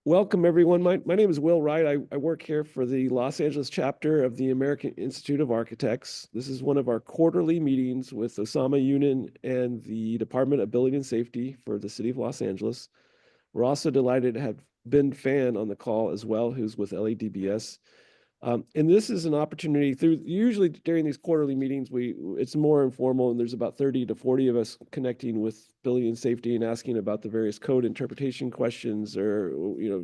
Welcome, everyone. My name is Will Wright. I work here for the Los Angeles chapter of the American Institute of Architects. This is one of our quarterly meetings with Osama Younan and the Department of Building and Safety for the City of Los Angeles. We're also delighted to have Ben Fan on the call as well, who's with LADBS. And this is an opportunity usually during these quarterly meetings, it's more informal, and there's about 30 to 40 of us connecting with building and safety and asking about the various code interpretation questions or,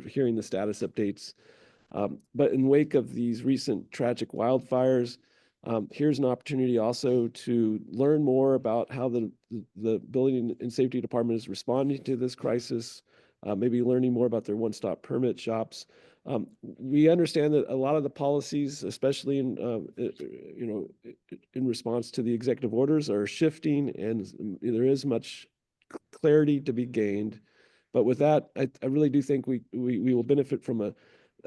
hearing the status updates. But in wake of these recent tragic wildfires, here's an opportunity also to learn more about how the Building and Safety Department is responding to this crisis, maybe learning more about their one-stop permit shops. We understand that a lot of the policies, especially in response to the executive orders, are shifting, and there is much clarity to be gained. But with that, I really do think we will benefit from a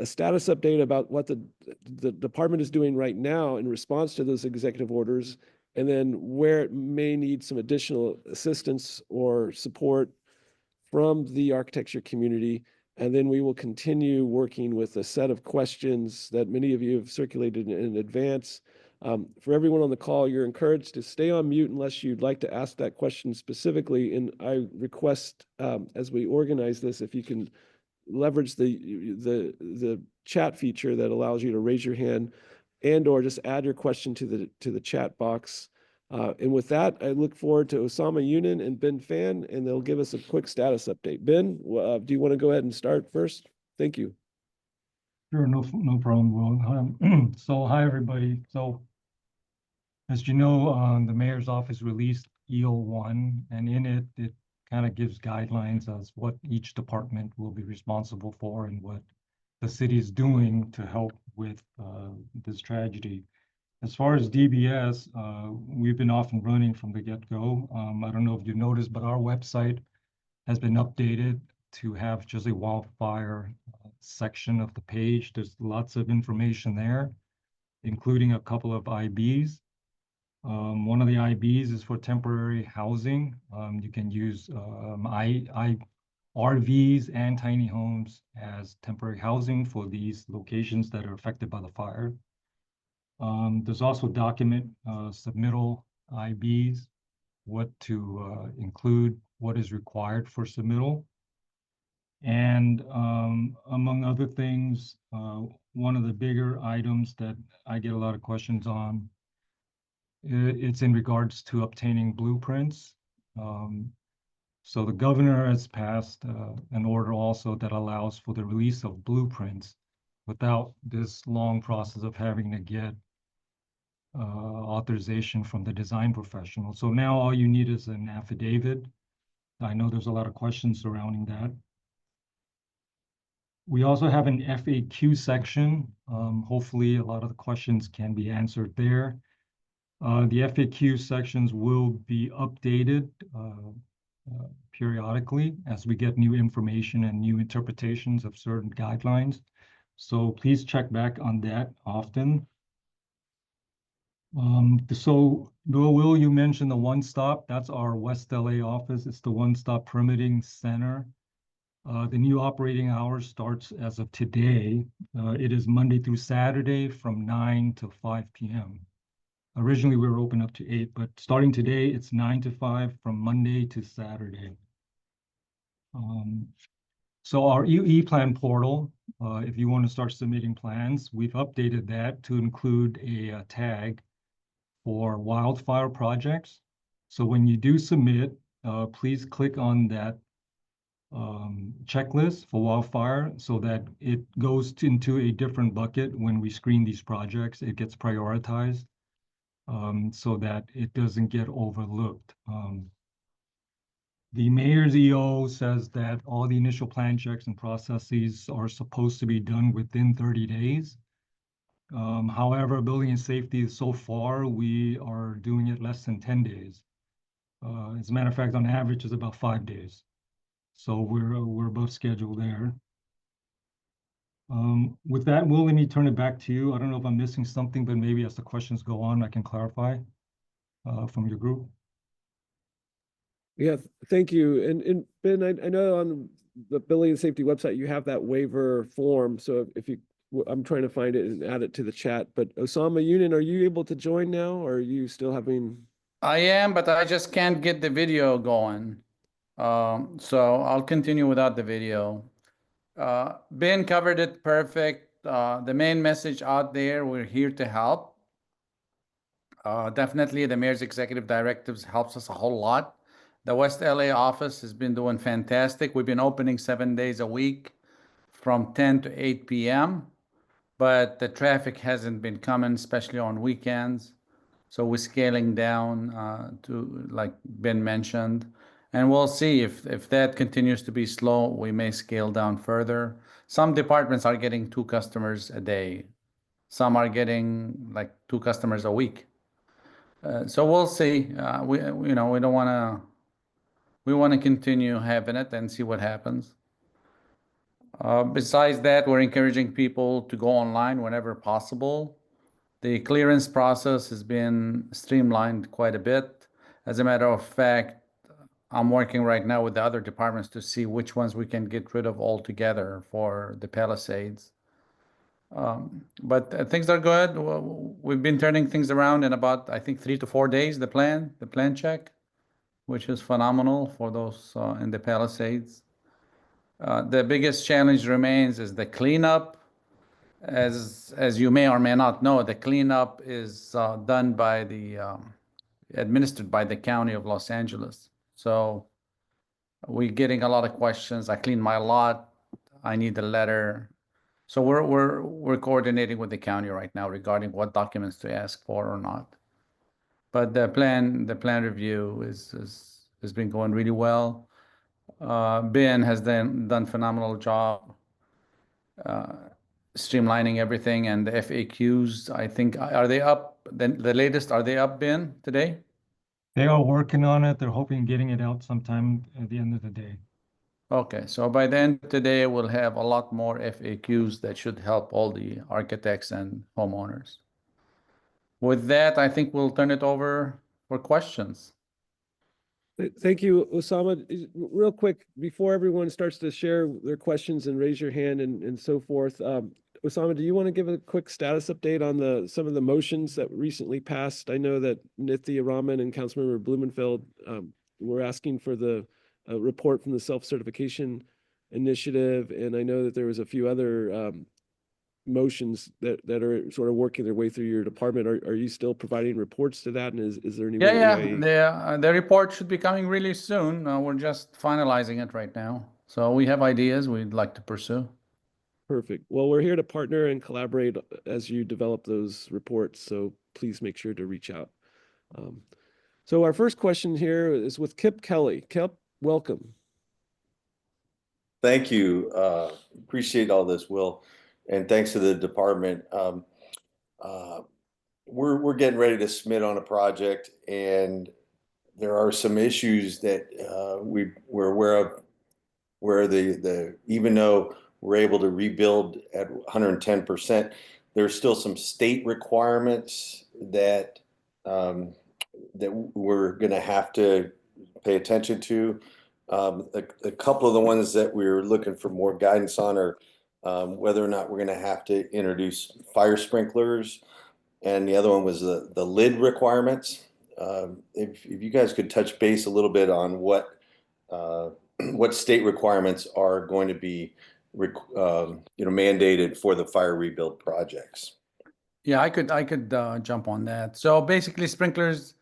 status update about what the department is doing right now in response to those executive orders, and then where it may need some additional assistance or support from the architecture community. And then we will continue working with a set of questions that many of you have circulated in advance. For everyone on the call, you're encouraged to stay on mute unless you'd like to ask that question specifically. And I request, as we organize this, if you can leverage the chat feature that allows you to raise your hand and or just add your question to the chat box. And with that, I look forward to Osama Younan and Ben Fan, and they'll give us a quick status update. Ben, do you want to go ahead and start first? Thank you. Sure, no problem, Will. So hi, everybody. So as you know, the mayor's office released EO1, and in it kind of gives guidelines as what each department will be responsible for and what the city is doing to help with this tragedy. As far as DBS, we've been off and running from the get-go. I don't know if you noticed, but our website has been updated to have just a wildfire section of the page. There's lots of information there, including a couple of IBs. One of the IBs is for temporary housing. You can use RVs and tiny homes as temporary housing for these locations that are affected by the fire. There's also document submittal IBs, what to include, what is required for submittal. And among other things, one of the bigger items that I get a lot of questions on, it's in regards to obtaining blueprints. So the governor has passed an order also that allows for the release of blueprints without this long process of having to get authorization from the design professional. So now all you need is an affidavit. I know there's a lot of questions surrounding that. We also have an FAQ section. Hopefully a lot of the questions can be answered there. The FAQ sections will be updated periodically as we get new information and new interpretations of certain guidelines. So please check back on that often. So Will, you mentioned the one-stop. That's our West LA office. It's the one-stop permitting center. The new operating hours starts as of today. It is Monday through Saturday from 9 to 5 p.m. Originally, we were open up to 8, but starting today, it's 9 to 5 from Monday to Saturday. So our E-Plan portal, if you want to start submitting plans, we've updated that to include a tag for wildfire projects. So when you do submit, please click on that checklist for wildfire so that it goes into a different bucket when we screen these projects. It gets prioritized so that it doesn't get overlooked. The mayor's EO says that all the initial plan checks and processes are supposed to be done within 30 days. However, building and safety, so far, we are doing it less than 10 days. As a matter of fact, on average, it's about 5 days. So we're above schedule there. With that, Will, let me turn it back to you. I don't know if I'm missing something, but maybe as the questions go on, I can clarify from your group. Yeah, thank you. And Ben, I know on the building and safety website, you have that waiver form. So if you, I'm trying to find it and add it to the chat, but Osama Younan, are you able to join now, or are you still having? I am, but I just can't get the video going. So I'll continue without the video. Ben covered it perfect. The main message out there, we're here to help. Definitely the mayor's executive directives helps us a whole lot. The West LA office has been doing fantastic. We've been opening 7 days a week from 10 to 8 p.m., but the traffic hasn't been coming, especially on weekends. So we're scaling down to, like Ben mentioned, and we'll see if that continues to be slow, we may scale down further. Some departments are getting 2 customers a day. Some are getting like 2 customers a week. So we'll see. We don't want to. We want to continue having it and see what happens. Besides that, we're encouraging people to go online whenever possible. The clearance process has been streamlined quite a bit. As a matter of fact, I'm working right now with the other departments to see which ones we can get rid of altogether for the Palisades. But things are good. We've been turning things around in about, I think, 3 to 4 days, the plan check, which is phenomenal for those in the Palisades. The biggest challenge remains is the cleanup. As you may or may not know, the cleanup is done by administered by the County of Los Angeles. So we're getting a lot of questions. I clean my lot. I need a letter. So we're coordinating with the county right now regarding what documents to ask for or not. But the plan review has been going really well. Ben has done phenomenal job streamlining everything, and the FAQs, I think, are they up? The latest, are they up, Ben, today? They are working on it. They're hoping getting it out sometime at the end of the day. Okay, so by the end of today, we'll have a lot more FAQs that should help all the architects and homeowners. With that, I think we'll turn it over for questions. Thank you, Osama. Real quick, before everyone starts to share their questions and raise your hand and so forth, Osama, do you want to give a quick status update on some of the motions that recently passed? I know that Nithya Raman and Councilmember Blumenfeld were asking for the report from the self-certification initiative, and I know that there was a few other motions that are sort of working their way through your department. Are you still providing reports to that? And is there any way The report should be coming really soon. We're just finalizing it right now. So we have ideas we'd like to pursue. Perfect. Well, we're here to partner and collaborate as you develop those reports. So please make sure to reach out. So our first question here is with Kip Kelly. Kip, welcome. Thank you. Appreciate all this, Will, and thanks to the department. We're getting ready to submit on a project, and there are some issues that we're aware of, where even though we're able to rebuild at 110%, there's still some state requirements that we're going to have to pay attention to. A couple of the ones that we're looking for more guidance on are whether or not we're going to have to introduce fire sprinklers, and the other one was the lid requirements. If you guys could touch base a little bit on what state requirements are going to be mandated for the fire rebuild projects. Yeah, I could jump on that. So basically, sprinklers,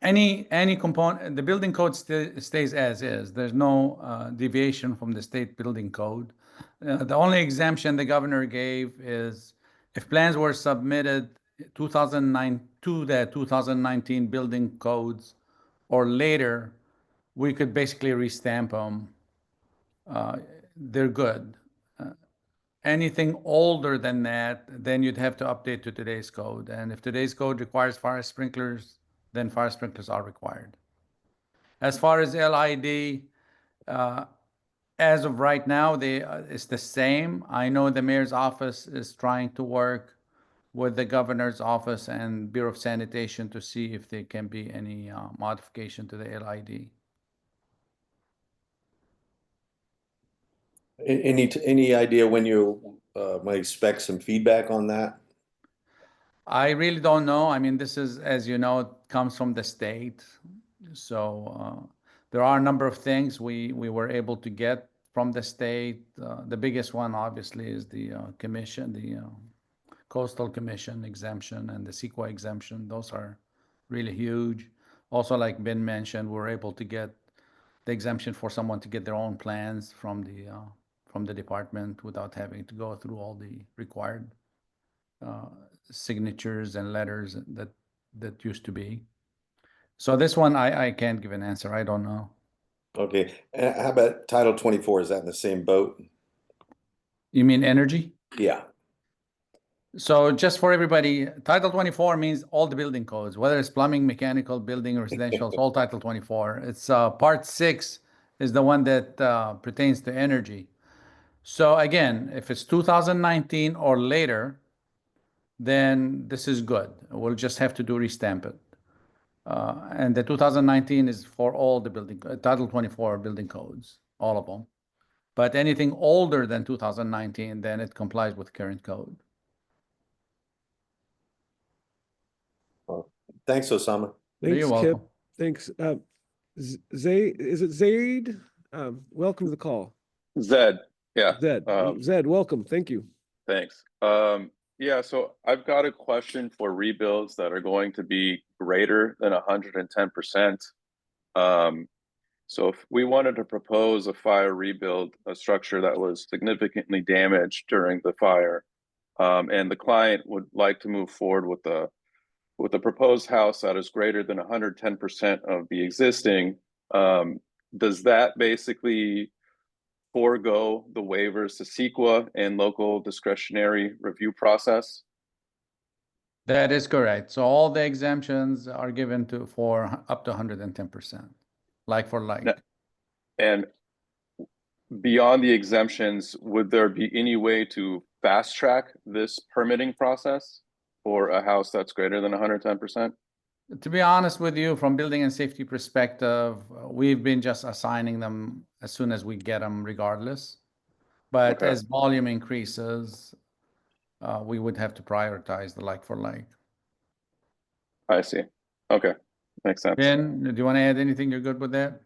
any component, the building code stays as is. There's no deviation from the state building code. The only exemption the governor gave is if plans were submitted 2009 to the 2019 building codes or later, we could basically restamp them. They're good. Anything older than that, then you'd have to update to today's code. And if today's code requires fire sprinklers, then fire sprinklers are required. As far as LID, as of right now, it's the same. I know the mayor's office is trying to work with the governor's office and Bureau of Sanitation to see if there can be any modification to the LID. Any idea when you might expect some feedback on that? I really don't know. I mean, this is, as you know, it comes from the state. So there are a number of things we were able to get from the state. The biggest one, obviously, is the commission, the Coastal Commission exemption and the CEQA exemption. Those are really huge. Also, like Ben mentioned, we're able to get the exemption for someone to get their own plans from the department without having to go through all the required signatures and letters that used to be. So this one, I can't give an answer. I don't know. Okay, how about Title 24? Is that in the same boat? You mean energy? Yeah. So just for everybody, Title 24 means all the building codes, whether it's plumbing, mechanical, building, residential, it's all Title 24. It's Part 6 is the one that pertains to energy. So again, if it's 2019 or later, then this is good. We'll just have to do restamp it. And the 2019 is for all the building, Title 24 building codes, all of them. But anything older than 2019, then it complies with current code. Thanks, Osama. Thanks, You're Kip. welcome. Thanks. Zaid, is it Zaid? Welcome to the call. Zed, yeah, Zed, welcome. Thank you. thanks. Yeah, so I've got a question for rebuilds that are going to be greater than 110%. So if we wanted to propose a fire rebuild, a structure that was significantly damaged during the fire, and the client would like to move forward with a proposed house that is greater than 110% of the existing, does that basically forego the waivers to CEQA and local discretionary review process? That is correct. So all the exemptions are given for up to 110%, like for like. No. And beyond the exemptions, would there be any way to fast track this permitting process for a house that's greater than 110%? To be honest with you, from building and safety perspective, we've been just assigning them as soon as we get them regardless. But Okay. as volume increases, we would have to prioritize the like for like. I see. Okay, makes sense. Ben, do you want to add anything? You're good with that?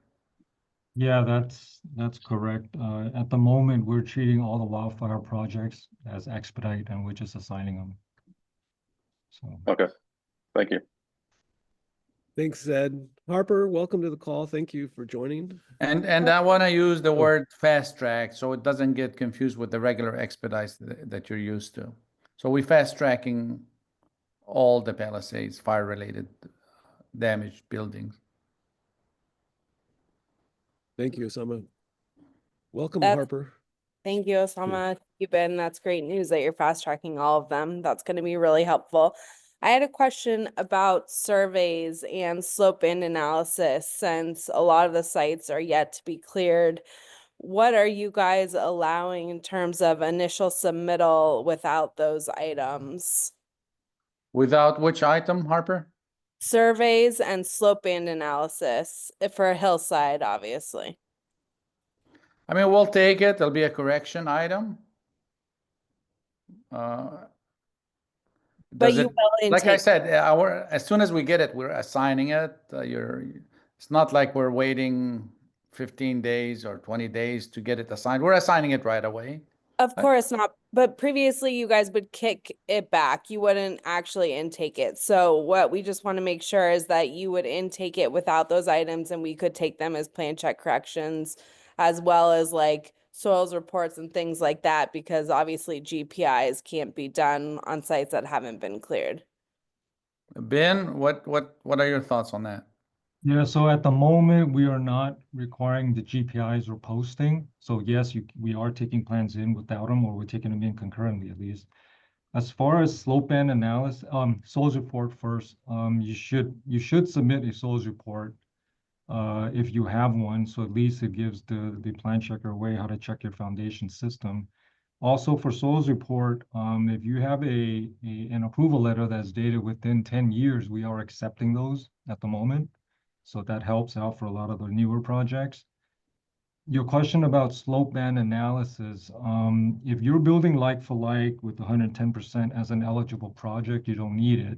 Yeah, that's correct. At the moment, we're treating all the wildfire projects as expedite and we're just assigning them. So, Okay, thank you. Thanks, Zed. Harper, welcome to the call. Thank you for joining. And I want to use the word fast track so it doesn't get confused with the regular expedites that you're used to. So we're fast tracking all the Palisades fire related damaged buildings. Thank you, Osama. Welcome, That's- Harper. Thank you, Osama. Thank you, Ben. That's great news that you're fast tracking all of them. That's going to be really helpful. I had a question about surveys and slope in analysis since a lot of the sites are yet to be cleared. What are you guys allowing in terms of initial submittal without those items? Without which item, Harper? Surveys and slope band analysis for a hillside, obviously. I mean, we'll take it. There'll be a correction item. But Does you it, will like I intake. said, as soon as we get it, we're assigning it. It's not like we're waiting 15 days or 20 days to get it assigned. We're assigning it right away. Of course not, but previously you guys would kick it back. You wouldn't actually intake it. So what we just want to make sure is that you would intake it without those items and we could take them as plan check corrections as well as like soils reports and things like that, because obviously GPIs can't be done on sites that haven't been cleared. Ben, what are your thoughts on that? yeah, so at the moment, we are not requiring the GPIs or posting. So yes, we are taking plans in without them, or we're taking them in concurrently at least. As far as slope band analysis, soils report first, you should submit a soils report if you have one. So at least it gives the plan checker a way how to check your foundation system. Also for soils report, if you have an approval letter that's dated within 10 years, we are accepting those at the moment. So that helps out for a lot of the newer projects. Your question about slope band analysis, if you're building like for like with 110% as an eligible project, you don't need it.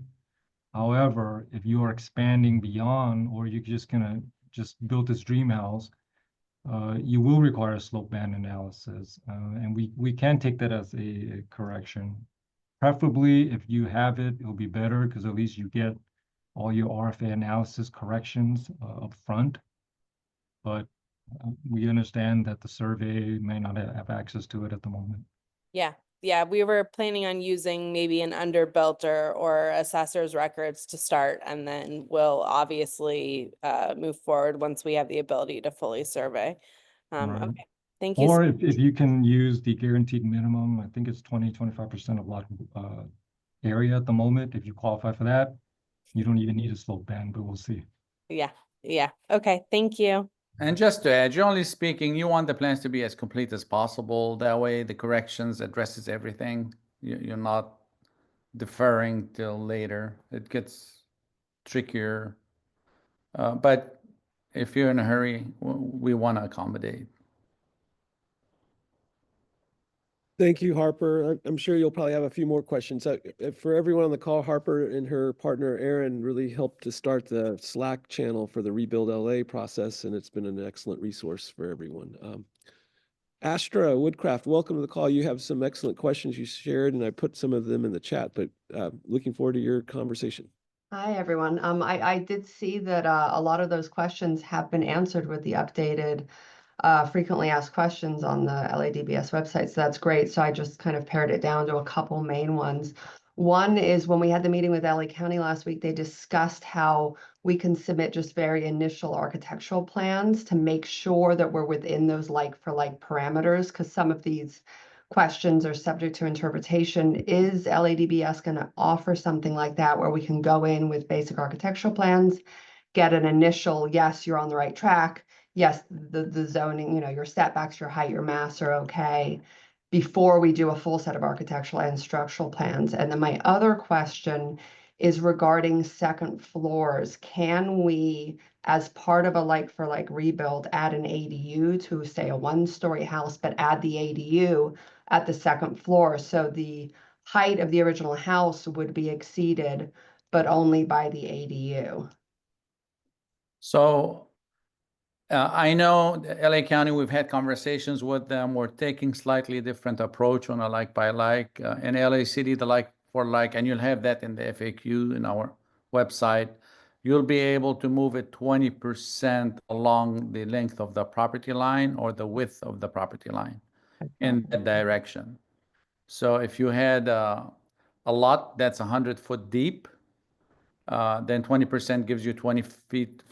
However, if you are expanding beyond, or you're just gonna just build this dream house, you will require a slope band analysis, and we can take that as a correction. Preferably, if you have it, it'll be better because at least you get all your RFA analysis corrections up front. But we understand that the survey may not have access to it at the moment. Yeah, yeah, we were planning on using maybe an underbuilt or assessor's records to start, and then we'll obviously move forward once we have the ability to fully survey. Right. Okay, thank you. Or if you can use the guaranteed minimum, I think it's 25% of lot area at the moment. If you qualify for that, you don't even need a slope band, but we'll see. Yeah, yeah. Okay, thank you. And just to add, generally speaking, you want the plans to be as complete as possible. That way the corrections addresses everything. You're not deferring till later. It gets trickier. But if you're in a hurry, we want to accommodate. Thank you, Harper. I'm sure you'll probably have a few more questions. For everyone on the call, Harper and her partner, Aaron, really helped to start the Slack channel for the Rebuild LA process, and it's been an excellent resource for everyone. Astra Woodcraft, welcome to the call. You have some excellent questions you shared, and I put some of them in the chat, but looking forward to your conversation. Hi, everyone. I did see that a lot of those questions have been answered with the updated frequently asked questions on the LADBS website, so that's great. So I just kind of pared it down to a couple main ones. One is when we had the meeting with LA County last week, they discussed how we can submit just very initial architectural plans to make sure that we're within those like for like parameters, because some of these questions are subject to interpretation. Is LADBS going to offer something like that where we can go in with basic architectural plans, get an initial, yes, you're on the right track, yes, the zoning, your setbacks, your height, your mass are okay, before we do a full set of architectural and structural plans? And then my other question is regarding second floors. Can we, as part of a like-for-like rebuild, add an ADU to, say, a one-story house, but add the ADU at the second floor? So the height of the original house would be exceeded, but only by the ADU. So I know LA County, we've had conversations with them. We're taking slightly different approach on a like by like. In LA City, the like for like, and you'll have that in the FAQ in our website. You'll be able to move it 20% along the length of the property line or the width of the property line in that direction. So if you had a lot that's 100-foot deep, then 20% gives you 20 feet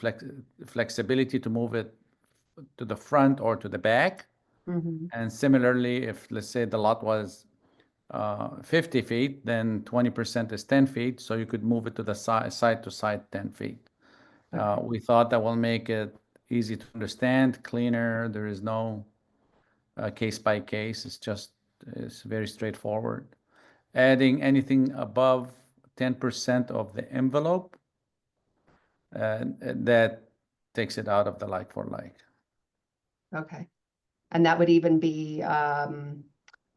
flexibility to move it to the front or to the back. Mm-hmm. And similarly, if let's say the lot was 50 feet, then 20% is 10 feet. So you could move it to the side to side 10 feet. We thought that will make it easy to understand, cleaner. There is no case by case. It's very straightforward. Adding anything above 10% of the envelope, that takes it out of the like for like. Okay. And that would even be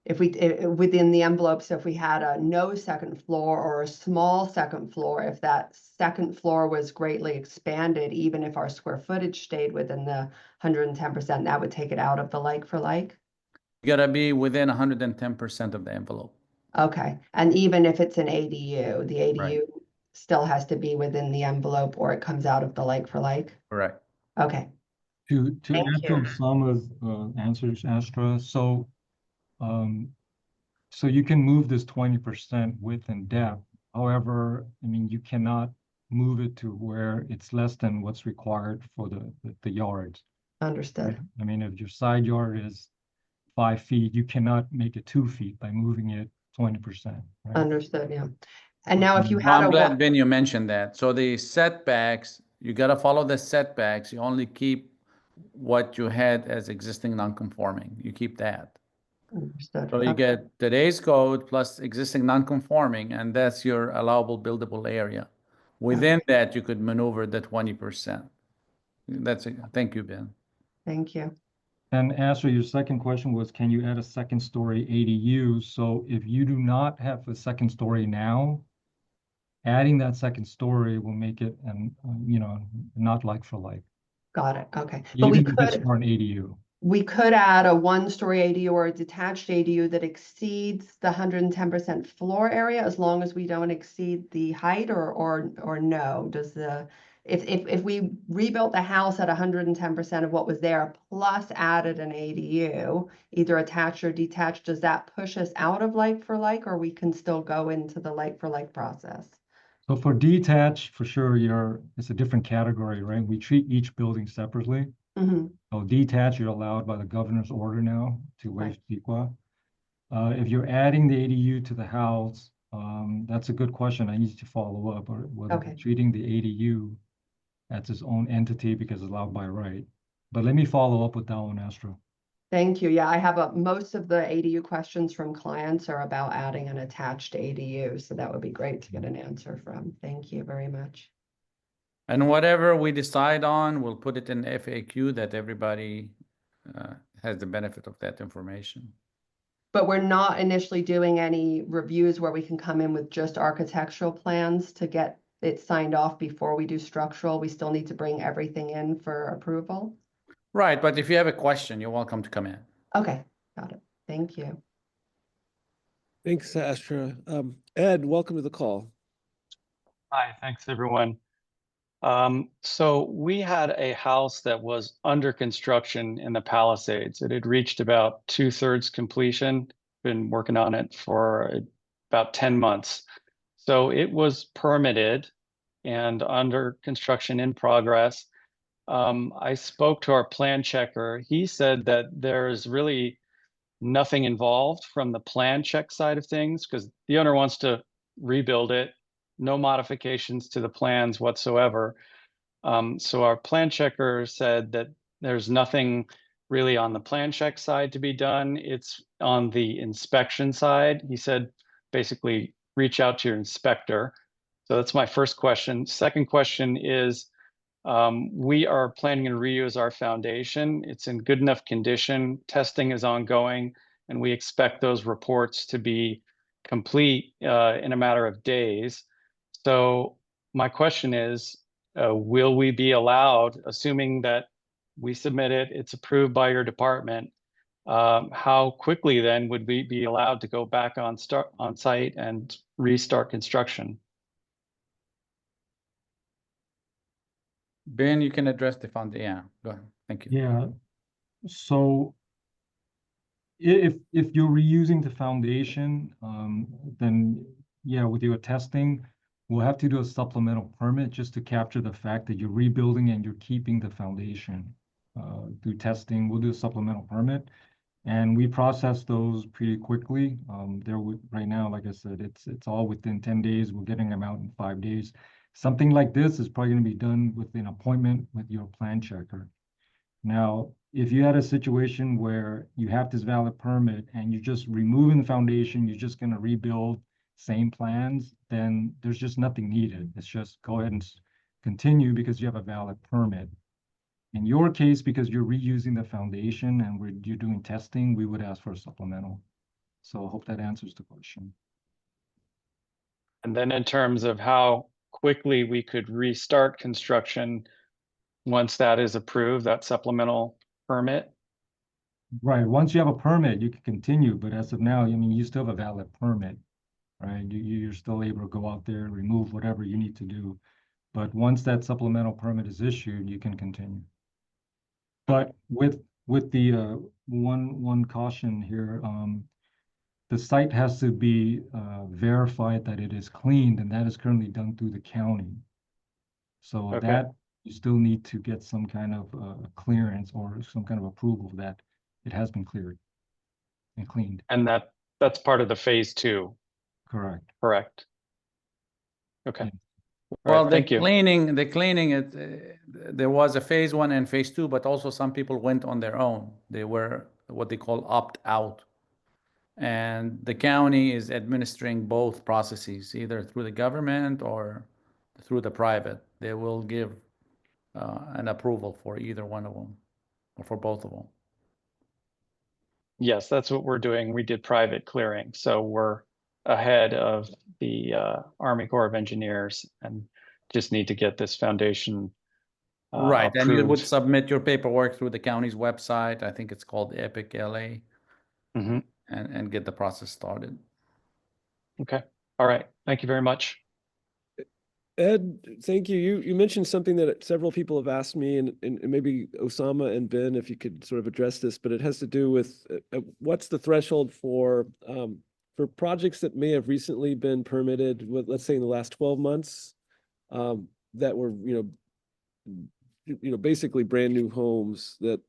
if we within the envelope. So if we had a no second floor or a small second floor, if that second floor was greatly expanded, even if our square footage stayed within the 110%, that would take it out of the like for like. You gotta be within 110% of the envelope. Okay. And even if it's an ADU, the ADU Right. still has to be within the envelope, or it comes out of the like for like. Correct. Okay. To Thank add to you. Osama's answers, Astra, so you can move this 20% width and depth. However, I mean, you cannot move it to where it's less than what's required for the yards. Understood. I mean, if your side yard is 5 feet, you cannot make it 2 feet by moving it 20%. Right? Understood. Yeah. And now if you had I'm a glad, Ben, you mentioned that. So the setbacks, you gotta follow the setbacks. You only keep what you had as existing non-conforming. You keep that. Understood. So you Okay. get today's code plus existing non-conforming, and that's your allowable buildable area. Within that, you could maneuver the 20%. That's it. Thank you, Ben. Thank you. And answer your second question was, can you add a second story ADU? So if you do not have a second story now, adding that second story will make it, not like for like, Got it. Okay. But even if it's for an ADU. we could add a one-story ADU or a detached ADU that exceeds the 110% floor area as long as we don't exceed the height, or no? Does the if we rebuilt the house at 110% of what was there plus added an ADU, either attached or detached, does that push us out of like for like, or we can still go into the like for like process? So for detached, for sure, it's a different category, right? We treat each building separately. Mhm. So detached, you're allowed by the governor's order now to waive CEQA. If you're adding the ADU to the house, that's a good question. I need to follow up, or whether Okay. we're treating the ADU as its own entity because it's allowed by right. But let me follow up with that one, Astro. Thank you. Yeah, I have most of the ADU questions from clients are about adding an attached ADU, so that would be great to get an answer from. Thank you very much. And whatever we decide on, we'll put it in FAQ that everybody has the benefit of that information. But we're not initially doing any reviews where we can come in with just architectural plans to get it signed off before we do structural. We still need to bring everything in for approval. Right, but if you have a question, you're welcome to come in. Okay, got it. Thank you. Thanks, Astra. Ed, welcome to the call. Hi, thanks everyone. So we had a house that was under construction in the Palisades. It had reached about 2/3 completion, been working on it for about 10 months. So it was permitted and under construction in progress. I spoke to our plan checker. He said that there's really nothing involved from the plan check side of things because the owner wants to rebuild it, no modifications to the plans whatsoever. So our plan checker said that there's nothing really on the plan check side to be done. It's on the inspection side. He said, basically, reach out to your inspector. So that's my first question. Second question is, we are planning to reuse our foundation. It's in good enough condition. Testing is ongoing, and we expect those reports to be complete in a matter of days. So my question is, will we be allowed, assuming that we submit it, it's approved by your department, how quickly then would we be allowed to go back on site and restart construction? Ben, you can address the fund. Yeah, go ahead. Thank you. Yeah. So if you're reusing the foundation, then yeah, with your testing, we'll have to do a supplemental permit just to capture the fact that you're rebuilding and you're keeping the foundation. Through testing, we'll do a supplemental permit, and we process those pretty quickly. Right now, like I said, it's all within 10 days. We're getting them out in 5 days. Something like this is probably going to be done with an appointment with your plan checker. Now, if you had a situation where you have this valid permit and you're just removing the foundation, you're just going to rebuild same plans, then there's just nothing needed. It's just go ahead and continue because you have a valid permit. In your case, because you're reusing the foundation and you're doing testing, we would ask for a supplemental. So I hope that answers the question. And then in terms of how quickly we could restart construction once that is approved, that supplemental permit? Right. Once you have a permit, you can continue, but as of now, I mean, you still have a valid permit, right? You're still able to go out there, remove whatever you need to do. But once that supplemental permit is issued, you can continue. But with the one caution here, the site has to be verified that it is cleaned, and that is currently done through the county. So Okay. that you still need to get some kind of clearance or some kind of approval that it has been cleared and cleaned. And that's part of the phase 2, Correct. correct? Okay. Yeah. Well, Right, thank you. the cleaning, there was a phase 1 and phase 2, but also some people went on their own. They were what they call opt out. And the county is administering both processes, either through the government or through the private. They will give an approval for either one of them or for both of them. Yes, that's what we're doing. We did private clearing, so we're ahead of the Army Corps of Engineers and just need to get this foundation Right, and you would approved. submit your paperwork through the county's website. I think it's called Epic LA, Mhm. and get the process started. Okay. All right. Thank you very much. Ed, thank you. You mentioned something that several people have asked me, and maybe Osama and Ben, if you could sort of address this, but it has to do with what's the threshold for projects that may have recently been permitted, with, let's say, in the last 12 months, that were, basically brand new homes that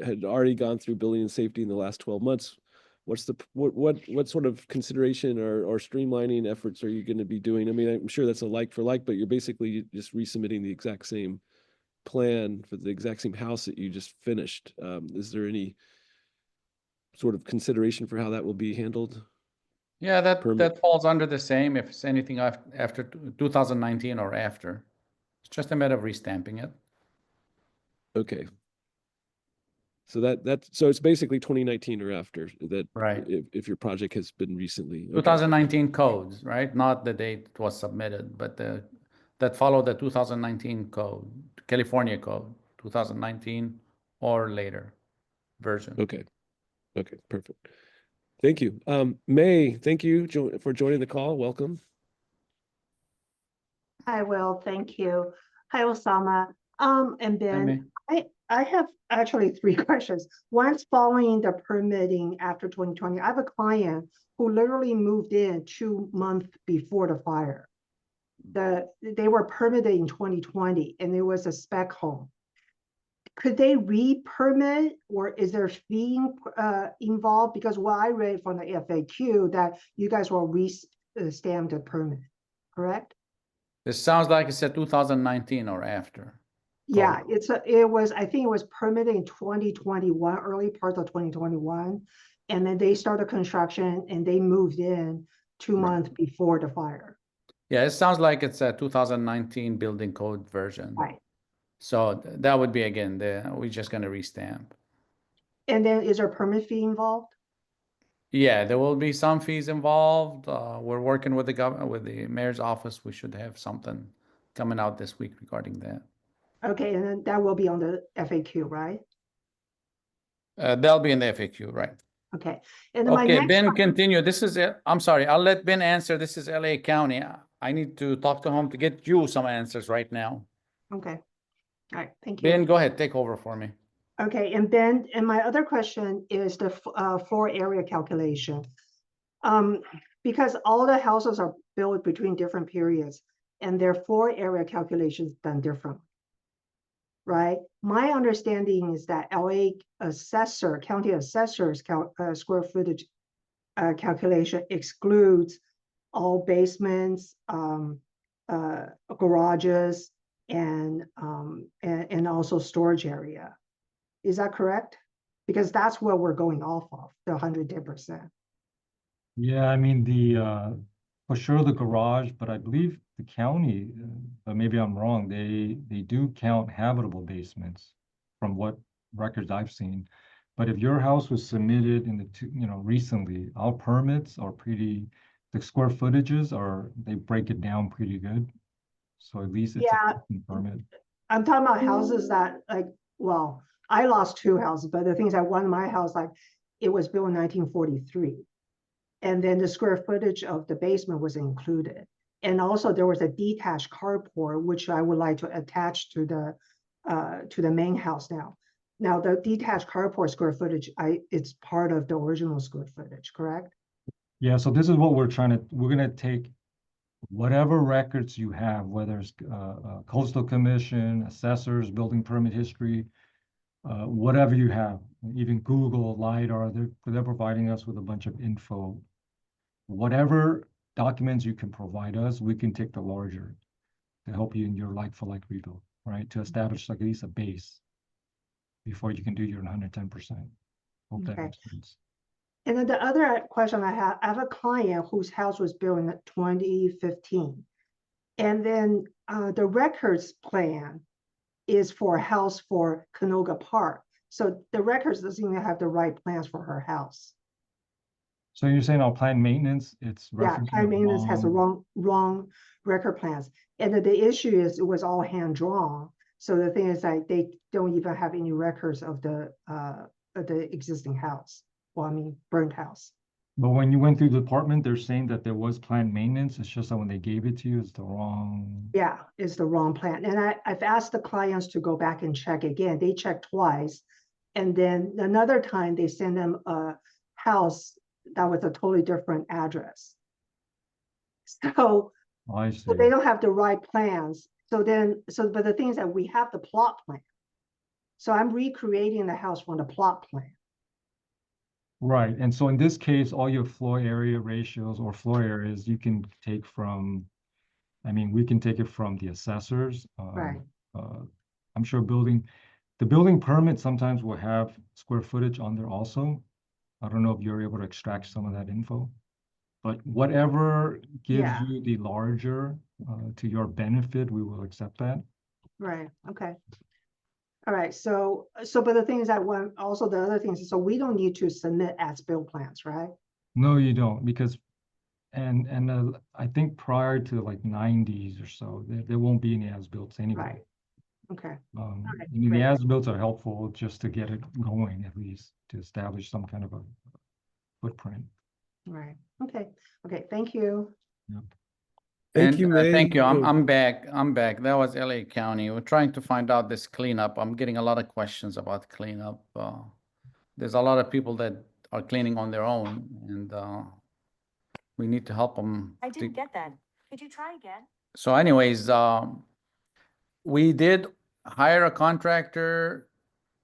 had already gone through building and safety in the last 12 months. What's the what sort of consideration or streamlining efforts are you going to be doing? I mean, I'm sure that's a like for like, but you're basically just resubmitting the exact same plan for the exact same house that you just finished. Is there any sort of consideration for how that will be handled? Yeah, that Permit. falls under the same if it's anything after 2019 or after. It's just a matter of restamping it. Okay. So so it's basically 2019 or after that, Right. if your project has been recently. Okay. 2019 codes, right? Not the date it was submitted, but that follow the 2019 code, California code, 2019 or later version. Okay. Okay, perfect. Thank you. May, thank you for joining the call. Welcome. I will, thank you. Hi, Osama. And Ben, I have actually 3 questions. One's following the permitting after 2020. I have a client who literally moved in 2 months before the fire. They were permitted in 2020 and it was a spec home. Could they re-permit, or is there fee involved? Because what I read from the FAQ that you guys will re-stamp the permit, correct? This sounds like it's a 2019 or after. Yeah, it was, I think it was permitted in 2021, early part of 2021. And then they started construction and they moved in 2 months before the fire. Yeah, it sounds like it's a 2019 building code version. Right. So that would be, again, we're just gonna restamp. And then is there a permit fee involved? Yeah, there will be some fees involved. We're working with the mayor's office. We should have something coming out this week regarding that. Okay, and then that will be on the FAQ, right? That'll be in the FAQ, right? Okay. And then my Okay, next Ben, question, continue. This is it. I'm sorry, I'll let Ben answer. This is LA County. I need to talk to him to get you some answers right now. okay. All right, thank you. Ben, go ahead, take over for me. Okay, and then, and my other question is the floor area calculation. Because all the houses are built between different periods and their floor area calculations done differently, right? My understanding is that LA assessor, county assessor's square footage calculation excludes all basements, garages, and also storage area. Is that correct? Because that's what we're going off of, the 110%. Yeah, I mean, for sure the garage, but I believe the county, but maybe I'm wrong, they do count habitable basements from what records I've seen. But if your house was submitted in recently, our permits are the square footages they break it down pretty good. So at least it's a permit. I'm talking about houses that well, I lost 2 houses, but the thing is that one of my house, it was built in 1943. And then the square footage of the basement was included. And also there was a detached carport, which I would like to attach to the main house now. Now the detached carport square footage, it's part of the original square footage, correct? Yeah, so this is what we're gonna take whatever records you have, whether it's coastal commission, assessors, building permit history, whatever you have, even Google, LiDAR, they're providing us with a bunch of info. Whatever documents you can provide us, we can take the larger to help you in your like-for-like rebuild, right? To establish at least a base before you can do your 110%. Hope that makes sense. And then the other question I have a client whose house was built in 2015. And then the records plan is for a house for Canoga Park. So the records doesn't even have the right plans for her house. So you're saying our planned maintenance, it's Yeah, referencing I the mean, this has a wrong- wrong record plans. And the issue is it was all hand drawn. So the thing is like they don't even have any records of the existing house. Well, I mean, burned house. But when you went through the department, they're saying that there was planned maintenance. It's just that when they gave it to you, it's the wrong. Yeah, it's the wrong plan. And I've asked the clients to go back and check again. They checked twice. And then another time they send them a house that was a totally different address. So I see. they don't have the right plans. But the thing is that we have the plot plan. So I'm recreating the house from the plot plan. Right. And so in this case, all your floor area ratios or floor areas, you can take from, I mean, we can take it from the assessors. Right. I'm sure the building permit sometimes will have square footage on there also. I don't know if you're able to extract some of that info, but whatever gives Yeah. you the larger to your benefit, we will accept that. Right, okay. All right, so but the thing is that the other thing is, so we don't need to submit as-built plans, right? No, you don't, because and I think prior to like 90s or so, there won't be any as-built anyway. Right. Okay, I right, mean, the great. as-built are helpful just to get it going, at least to establish some kind of a footprint. Right, okay, thank you. Thank you, May. Thank you. Oh. I'm back. That was LA County. We're trying to find out this cleanup. I'm getting a lot of questions about cleanup. There's a lot of people that are cleaning on their own, and we need to help them. I didn't get that. Could you try again? So anyways, we did hire a contractor,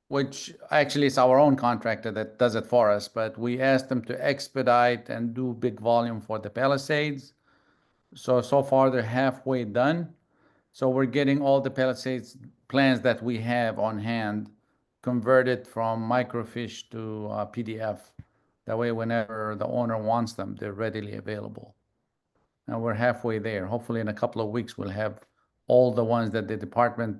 which actually is our own contractor that does it for us, but we asked them to expedite and do big volume for the Palisades. So far they're halfway done. So we're getting all the Palisades plans that we have on hand converted from microfiche to PDF. That way, whenever the owner wants them, they're readily available. And we're halfway there. Hopefully in a couple of weeks, we'll have all the ones that the department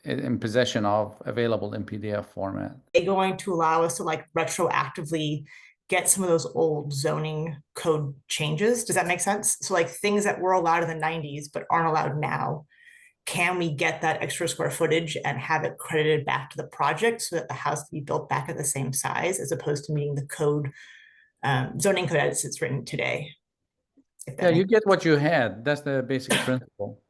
in possession of available in PDF format. They're going to allow us to like retroactively get some of those old zoning code changes. Does that make sense? So like things that were allowed in the 90s but aren't allowed now, can we get that extra square footage and have it credited back to the project so that the house can be built back at the same size as opposed to meeting the code, zoning code as it's written today? Yeah, you get what you had. That's the basic principle.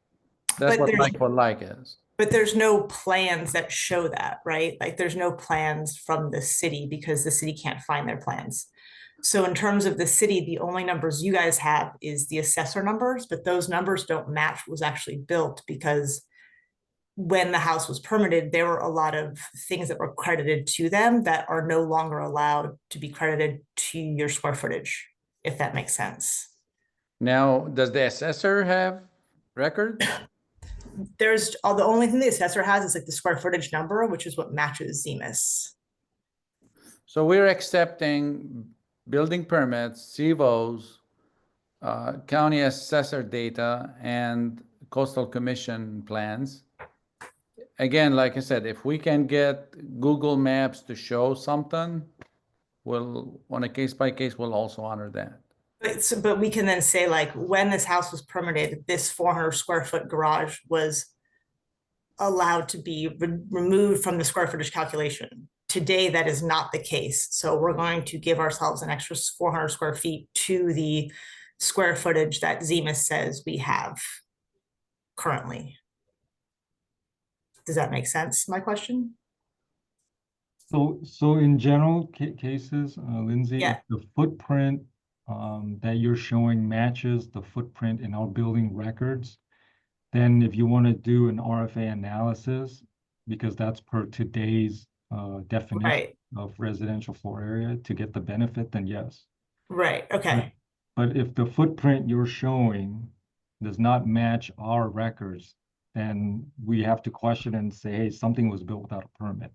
That's what like for like is. But there's no plans that show that, right? Like there's no plans from the city because the city can't find their plans. So in terms of the city, the only numbers you guys have is the assessor numbers, but those numbers don't match what was actually built because when the house was permitted, there were a lot of things that were credited to them that are no longer allowed to be credited to your square footage, if that makes sense. Now, does the assessor have records? The only thing the assessor has is like the square footage number, which is what matches ZEMIS. So we're accepting building permits, CVOs, county assessor data, and coastal commission plans. Again, like I said, if we can get Google Maps to show something, we'll, on a case by case, we'll also honor that. But we can then say like, when this house was permitted, this 400 square foot garage was allowed to be removed from the square footage calculation. Today, that is not the case. So we're going to give ourselves an extra 400 square feet to the square footage that ZEMIS says we have currently. Does that make sense, my question? So in general cases, Lindsay, Yeah. if the footprint that you're showing matches the footprint in our building records, then if you want to do an RFA analysis, because that's per today's definition of residential floor area to get the benefit, then yes. Right, okay. But if the footprint you're showing does not match our records, then we have to question and say, hey, something was built without a permit.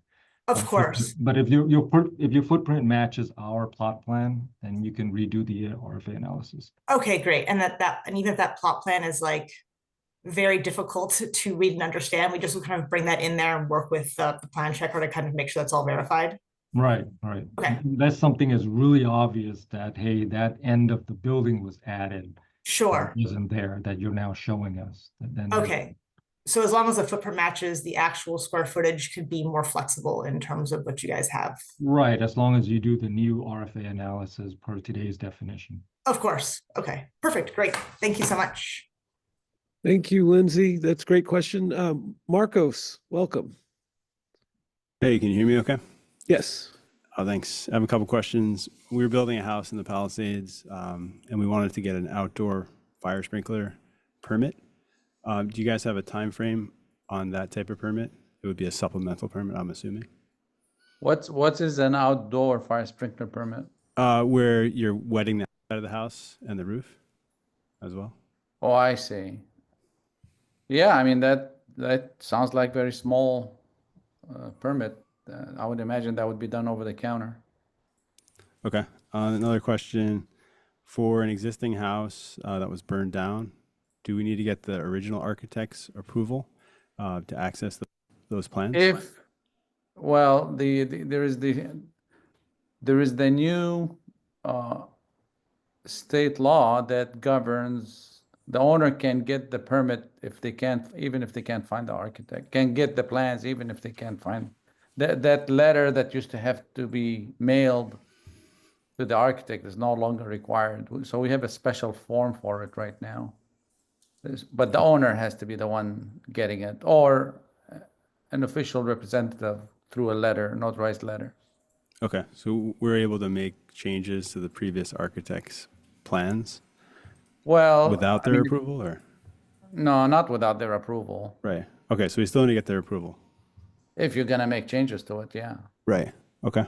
Of course. But if your footprint matches our plot plan, then you can redo the RFA analysis. Okay, great. And and even if that plot plan is like very difficult to read and understand. We just would kind of bring that in there and work with the plan checker to kind of make sure that's all verified. Right. Okay. That's something is really obvious that, hey, that end of the building was added. Sure. Isn't there that you're now showing us. Then Okay. So as long as the footprint matches the actual square footage, could be more flexible in terms of what you guys have. Right, as long as you do the new RFA analysis per today's definition. Of course. Okay, perfect. Great. Thank you so much. Thank you, Lindsay. That's a great question. Marcos, welcome. Hey, can you hear me okay? Yes. Oh, thanks. I have a couple questions. We were building a house in the Palisades, and we wanted to get an outdoor fire sprinkler permit. Do you guys have a time frame on that type of permit? It would be a supplemental permit, I'm assuming. What is an outdoor fire sprinkler permit? Where you're wetting the side of the house and the roof as well. Oh, I see. Yeah, I mean, that sounds like very small permit. I would imagine that would be done over the counter. Okay. Another question. For an existing house that was burned down, do we need to get the original architect's approval to access those plans? Well, there is the new state law that governs the owner can get the permit if they can't, even if they can't find the architect, can get the plans even if they can't find that letter that used to have to be mailed to the architect is no longer required. So we have a special form for it right now. But the owner has to be the one getting it, or an official representative through a letter, notarized letter. Okay, so we're able to make changes to the previous architect's plans without their approval, or? No, not without their approval. Right. Okay, so we still need to get their approval. If you're gonna make changes to it, yeah. Right. Okay.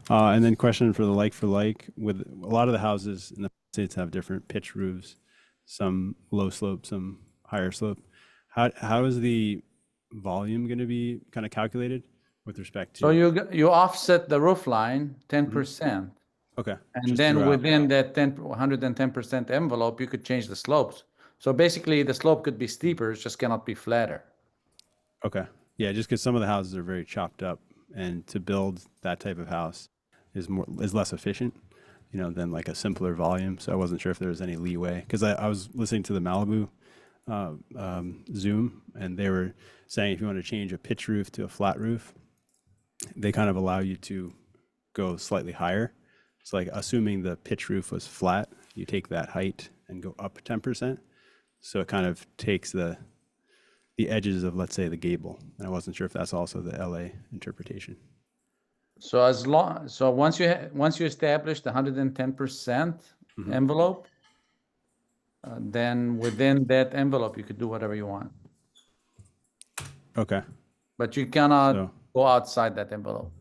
And then question for like, with a lot of the houses in the states have different pitch roofs, some low slope, some higher slope. How is the volume going to be kind of calculated with respect to? So you offset the roof line 10%. Okay. And then within that 110% envelope, you could change the slopes. So basically the slope could be steeper, it just cannot be flatter. Okay. Yeah, just because some of the houses are very chopped up, and to build that type of house is less efficient, than like a simpler volume. So I wasn't sure if there was any leeway, because I was listening to the Malibu Zoom, and they were saying if you want to change a pitch roof to a flat roof, they kind of allow you to go slightly higher. It's like assuming the pitch roof was flat, you take that height and go up 10%. So it kind of takes the edges of, let's say, the gable. And I wasn't sure if that's also the LA interpretation. So once you establish the 110% envelope, then within that envelope you could do whatever you want. Okay. But you cannot go outside that envelope.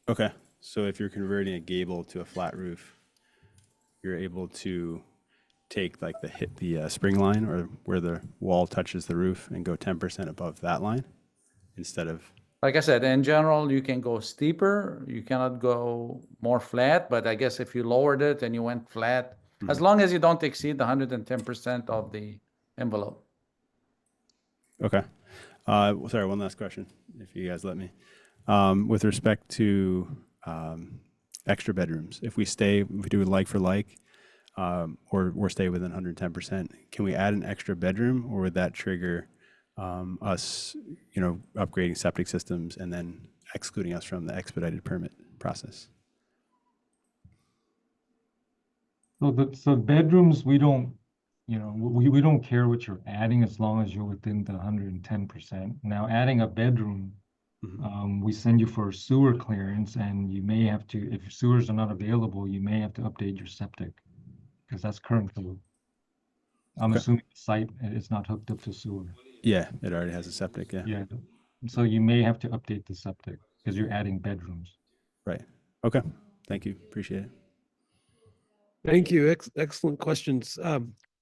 Okay. So if you're converting a gable to a flat roof, you're able to take like the spring line, or where the wall touches the roof, and go 10% above that line instead of. Like I said, in general, you can go steeper. You cannot go more flat. But I guess if you lowered it and you went flat, as long as you don't exceed the 110% of the envelope. Okay. Sorry, one last question, if you guys let me. With respect to extra bedrooms, if we do like for like, or stay within 110%, can we add an extra bedroom, or would that trigger us, upgrading septic systems and then excluding us from the expedited permit process? So bedrooms, we don't, we don't care what you're adding as long as you're within the 110%. Now, adding a bedroom, we send you for a sewer clearance, and you may have to, if sewers are not available, you may have to update your septic, because that's current code. I'm assuming the site is not hooked up to sewer. Yeah, it already has a septic, yeah. Yeah, so you may have to update the septic because you're adding bedrooms. Right. Okay. Thank you. Appreciate it. Thank you. Excellent questions.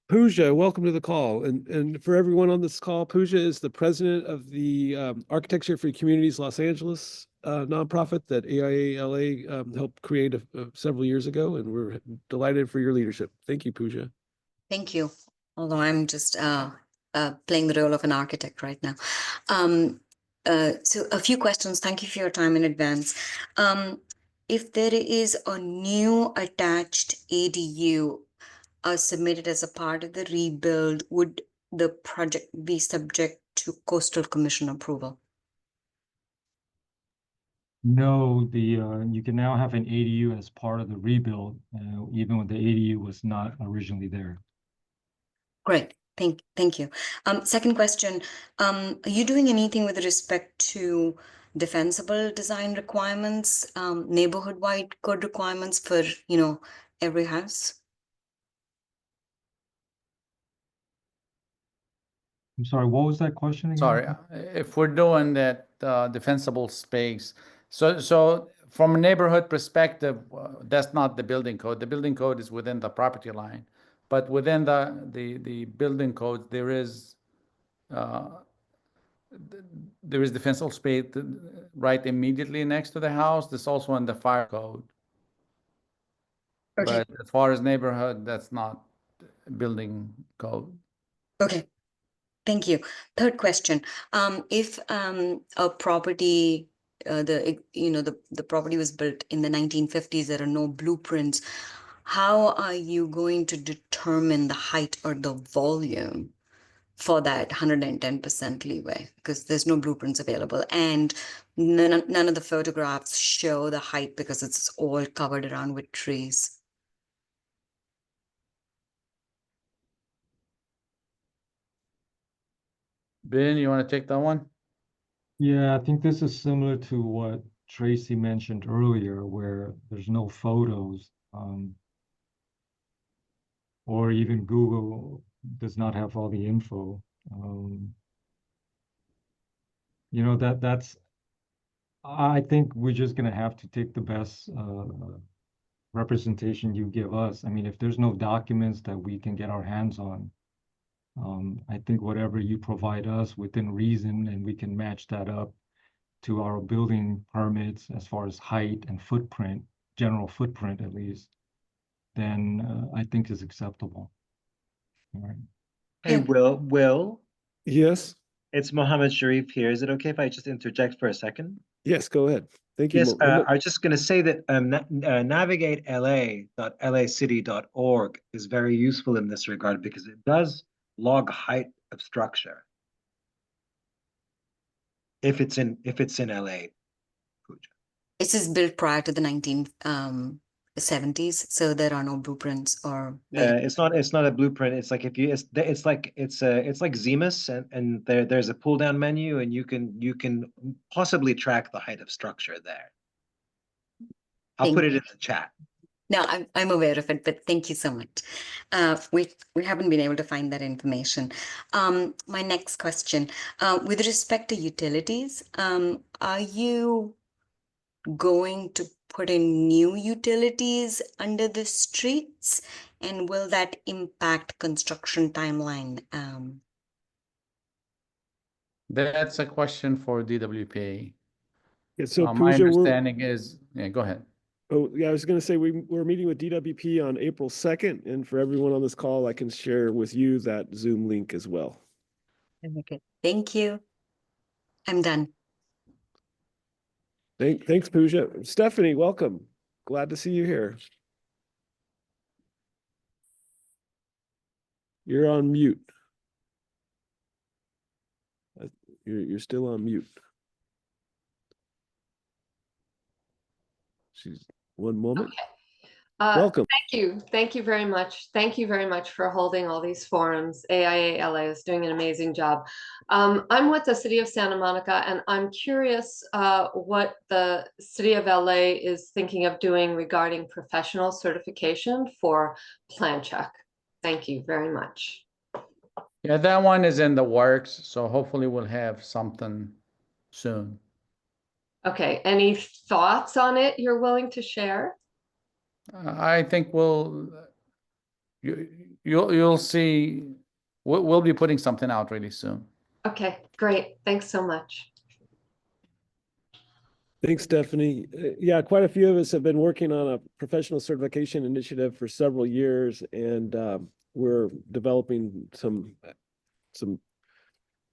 Pooja, welcome to the call. And for everyone on this call, Pooja is the president of the Architecture for Communities Los Angeles nonprofit that AIA LA helped create several years ago, and we're delighted for your leadership. Thank you, Pooja. Thank you. Although I'm just playing the role of an architect right now. So a few questions. Thank you for your time in advance. If there is a new attached ADU submitted as a part of the rebuild, would the project be subject to Coastal Commission approval? No, you can now have an ADU as part of the rebuild, even when the ADU was not originally there. Great, thank you. Second question, are you doing anything with respect to defensible design requirements, neighborhood-wide code requirements for, every house? I'm sorry, what was that question again? Sorry, if we're doing that defensible space, so from a neighborhood perspective, that's not the building code. The building code is within the property line, but within the building code, there is defensible space right immediately next to the house. There's also in the fire code. Okay. But as far as neighborhood, that's not building code. Okay, thank you. Third question, if a property, the property was built in the 1950s, there are no blueprints, how are you going to determine the height or the volume for that 110% leeway? Because there's no blueprints available, and none of the photographs show the height because it's all covered around with trees. Ben, you want to take that one? Yeah, I think this is similar to what Tracy mentioned earlier, where there's no photos, or even Google does not have all the info. I think we're just gonna have to take the best representation you give us. I mean, if there's no documents that we can get our hands on, I think whatever you provide us within reason, and we can match that up to our building permits as far as height and footprint, general footprint at least, then I think is acceptable. All right. Hey, Will, Yes. it's Mohammed Sharif here. Is it okay if I just interject for a second? Yes, go ahead. Thank you. Yes, I was just going to say that navigatela.lacity.org is very useful in this regard because it does log height of structure if it's in LA. This is built prior to the 1970s, so there are no blueprints or. It's not a blueprint. It's like it's like Zemus, and there's a pull down menu, and you can possibly track the height of structure there. I'll put it in the chat. No, I'm aware of it, but thank you so much. We haven't been able to find that information. My next question, with respect to utilities, are you going to put in new utilities under the streets, and will that impact construction timeline? That's a question for DWP. Yeah, so my Pooja, understanding is, yeah, go ahead. Oh, yeah, I was going to say we're meeting with DWP on April 2nd, and for everyone on this call, I can share with you that Zoom link as well. Okay, thank you. I'm done. Thanks, Pooja. Stephanie, welcome. Glad to see you here. You're on mute. You're still on mute. She's one moment. Okay. Welcome. Thank you very much. Thank you very much for holding all these forums. AIA LA is doing an amazing job. I'm with the City of Santa Monica, and I'm curious what the City of LA is thinking of doing regarding professional certification for plan check. Thank you very much. Yeah, that one is in the works, so hopefully we'll have something soon. Okay, any thoughts on it you're willing to share? I think you'll see. We'll be putting something out really soon. Okay, great. Thanks so much. Thanks, Stephanie. Yeah, quite a few of us have been working on a professional certification initiative for several years, and we're developing some some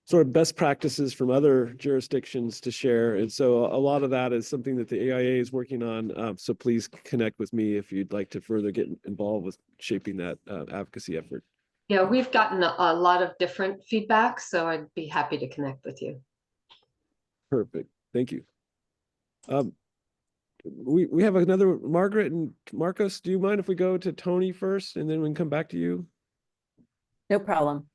sort of best practices from other jurisdictions to share. And so a lot of that is something that the AIA is working on. So please connect with me if you'd like to further get involved with shaping that advocacy effort. Yeah, we've gotten a lot of different feedback, so I'd be happy to connect with you. Perfect. Thank you. We have another Margaret and Marcos. Do you mind if we go to Tony first and then we can come back to you? No problem.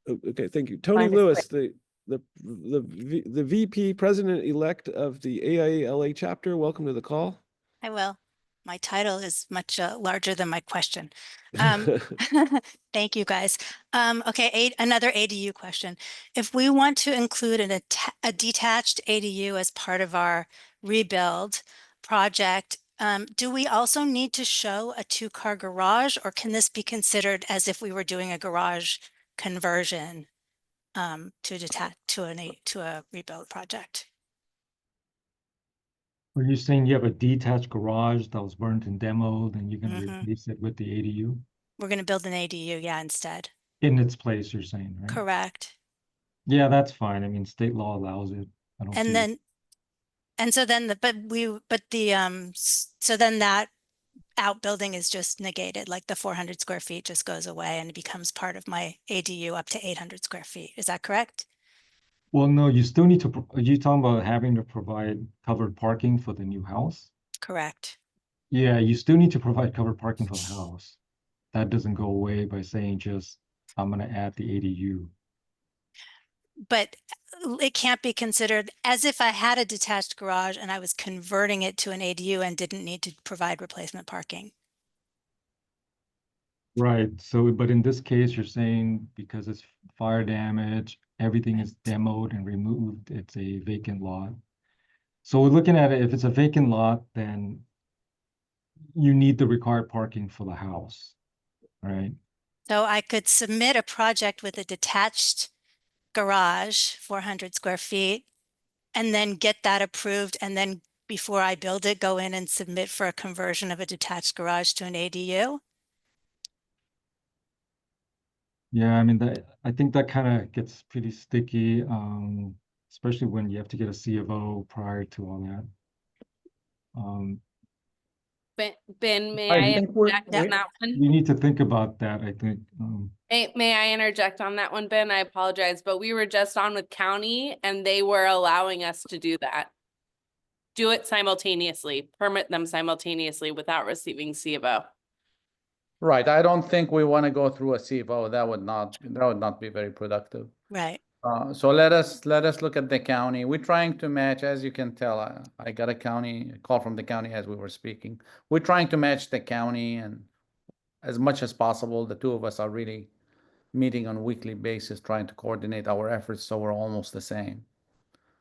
Okay, thank you. Tony Lewis, the VP President-elect of the AIA LA chapter. Welcome to the call. I will. My title is much larger than my question. Thank you, guys. Okay, another ADU question. If we want to include a detached ADU as part of our rebuild project, do we also need to show a 2-car garage, or can this be considered as if we were doing a garage conversion to a rebuild project? Are you saying you have a detached garage that was burnt and demoed and you're going to replace it with the ADU? We're going to build an ADU, yeah, instead. In its place, you're saying, right? Correct. Yeah, that's fine. I mean, state law allows it. I don't see And then, and so then so then that outbuilding is just negated, like the 400 square feet just goes away and it becomes part of my ADU up to 800 square feet. Is that correct? Well, no, you still need to, are you talking about having to provide covered parking for the new house? Correct. Yeah, you still need to provide covered parking for the house. That doesn't go away by saying just, I'm going to add the ADU. But it can't be considered as if I had a detached garage and I was converting it to an ADU and didn't need to provide replacement parking. Right. So, but in this case, you're saying because it's fire damage, everything is demoed and removed, it's a vacant lot. So we're looking at it, if it's a vacant lot, then you need the required parking for the house, right? So I could submit a project with a detached garage, 400 square feet, and then get that approved. And then before I build it, go in and submit for a conversion of a detached garage to an ADU. Yeah, I mean, I think that kind of gets pretty sticky, especially when you have to get a C of O prior to all that. Ben, may I interject on that one? We need to think about that, I think. May I interject on that one, Ben? I apologize, but we were just on with county and they were allowing us to do that. Do it simultaneously, permit them simultaneously without receiving C of O. Right. I don't think we want to go through a CFO. That would not be very productive. Right. So let us look at the county. We're trying to match, as you can tell, I got a call from the county as we were speaking. We're trying to match the county, and as much as possible, the two of us are really meeting on a weekly basis, trying to coordinate our efforts so we're almost the same.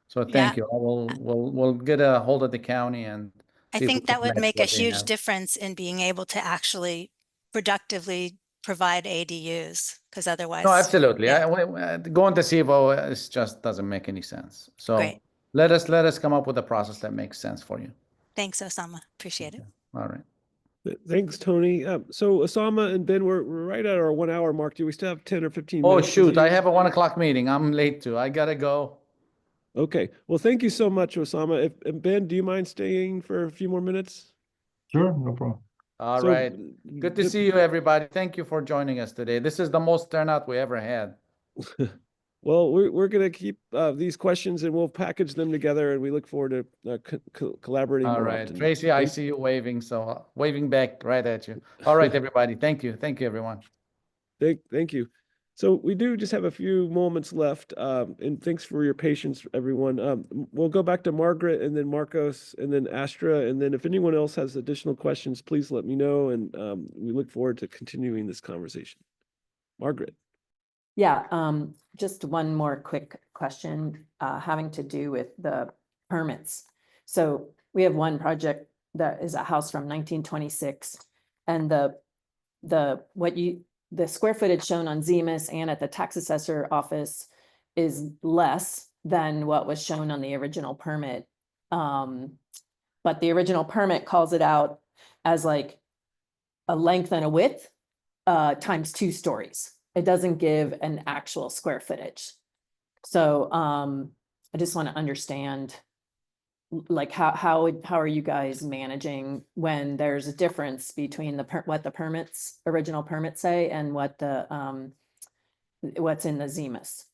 So thank you. We'll get a hold of the county and I think that would make a huge difference in being able to actually productively provide ADUs, because otherwise. No, absolutely. Yeah. Going to CFO just doesn't make any sense. So Great. let us come up with a process that makes sense for you. Thanks, Osama. Appreciate it. All right. Thanks, Tony. So Osama and Ben, we're right at our 1 hour mark. Do we still have 10 or 15 minutes? Oh, shoot. I have a 1 o'clock meeting. I'm late too. I gotta go. Okay. Well, thank you so much, Osama. And Ben, do you mind staying for a few more minutes? Sure, no problem. All right. Good to see you, everybody. Thank you for joining us today. This is the most turnout we ever had. Well, we're going to keep these questions and we'll package them together, and we look forward to collaborating All more right. often. Tracy, I see you waving, so waving back right at you. All right, everybody. Thank you. Thank you, everyone. Thank you. So we do just have a few moments left, and thanks for your patience, everyone. We'll go back to Margaret and then Marcos and then Astra, and then if anyone else has additional questions, please let me know, and we look forward to continuing this conversation. Margaret. Yeah, just one more quick question having to do with the permits. So we have one project that is a house from 1926, and the square footage shown on ZEMIS and at the tax assessor office is less than what was shown on the original permit. But the original permit calls it out as like a length and a width times 2 stories. it doesn't give an actual square footage. So I just want to understand, like, how are you guys managing when there's a difference between what the original permits say and what the what's in the ZEMIS?